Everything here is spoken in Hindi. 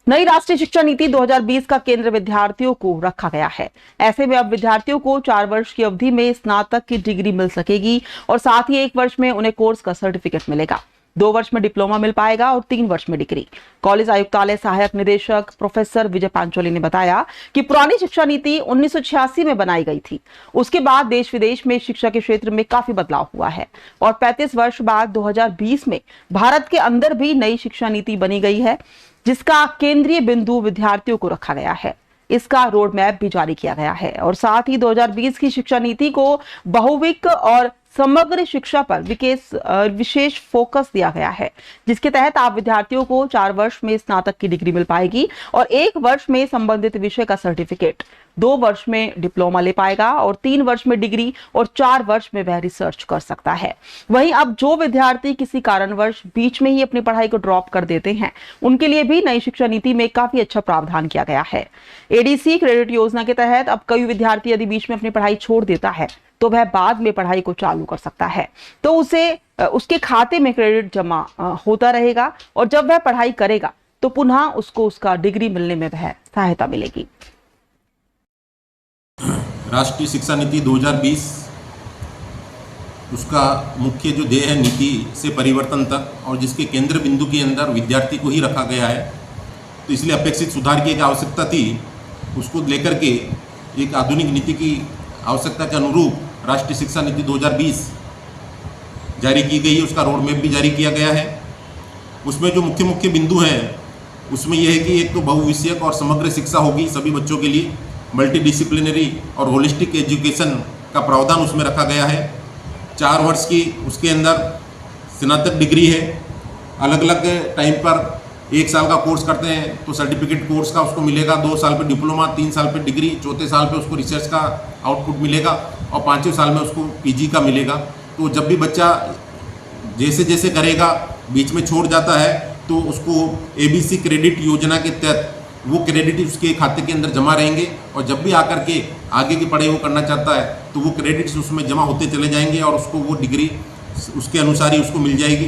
नई राष्ट्रीय शिक्षा नीति 2020 का केंद्र विद्यार्थियों को रखा गया है। ऐसे में अब विद्यार्थियों को 4 वर्ष की अवधि में स्नातक की डिग्री मिल सकेगी और साथ ही 1 वर्ष में उन्हें कोर्स का सर्टिफिकेट मिलेगा। 2 वर्ष में डिप्लोमा मिल पाएगा और 3 वर्ष में डिग्री। कॉलेज आयुक्तालय सहायक निदेशक प्रोफेसर विजय पांचोली ने बताया कि पुरानी शिक्षा नीति 1986 में बनाई गई थी। उसके बाद देश विदेश में शिक्षा के क्षेत्र में काफी बदलाव हुआ है और 35 वर्ष बाद 2020 में भारत के अंदर भी नई शिक्षा नीति बनी गई है, जिसका केंद्रीय बिंदु विद्यार्थियों को रखा गया है। इसका रोड मैप भी जारी किया गया है और साथ ही 2020 की शिक्षा नीति को बहुविक और समग्र शिक्षा पर विशेष फोकस दिया गया है, जिसके तहत आप विद्यार्थियों को 4 वर्ष में स्नातक की डिग्री मिल पाएगी और 1 वर्ष में संबंधित विषय का सर्टिफिकेट, 2 वर्ष में डिप्लोमा ले पाएगा और 3 वर्ष में डिग्री और 4 वर्ष में वह रिसर्च कर सकता है। वहीं अब जो विद्यार्थी किसी कारणवश बीच में ही अपनी पढ़ाई को ड्रॉप कर देते हैं, उनके लिए भी नई शिक्षा नीति में काफी अच्छा प्रावधान किया गया है। एडीसी क्रेडिट योजना के तहत अब कोई विद्यार्थी यदि बीच में अपनी पढ़ाई छोड़ देता है तो वह बाद में पढ़ाई को चालू कर सकता है, तो उसके खाते में क्रेडिट जमा होता रहेगा और जब वह पढ़ाई करेगा तो पुनः उसको उसका डिग्री मिलने में वह सहायता मिलेगी। राष्ट्रीय शिक्षा नीति 2020 उसका मुख्य जो ध्येय है नीति से परिवर्तन तक और जिसके केंद्र बिंदु के अंदर विद्यार्थी को ही रखा गया है, तो इसलिए अपेक्षित सुधार की एक आवश्यकता थी। उसको लेकर के एक आधुनिक नीति की आवश्यकता के अनुरूप राष्ट्रीय शिक्षा नीति 2020 जारी की गई है। उसका रोड मैप भी जारी किया गया है। उसमें जो मुख्य मुख्य बिंदु हैं उसमें यह है कि एक तो बहुविषयक और समग्र शिक्षा होगी सभी बच्चों के लिए, मल्टी डिसिप्लिनरी और होलिस्टिक एजुकेशन का प्रावधान उसमें रखा गया है। 4 वर्ष की उसके अंदर स्नातक डिग्री है। अलग अलग टाइम पर 1 साल का कोर्स करते हैं तो सर्टिफिकेट कोर्स का उसको मिलेगा, 2 साल पे डिप्लोमा, 3 साल पे डिग्री, चौथे साल पे उसको रिसर्च का आउटपुट मिलेगा और 5वें साल में उसको पीजी का मिलेगा। तो जब भी बच्चा जैसे जैसे करेगा बीच में छोड़ जाता है तो उसको एबीसी क्रेडिट योजना के तहत वो क्रेडिट उसके खाते के अंदर जमा रहेंगे और जब भी आकर के आगे की पढ़ाई वो करना चाहता है तो वो क्रेडिट्स उसमें जमा होते चले जाएंगे और उसको वो डिग्री उसके अनुसार ही उसको मिल जाएगी।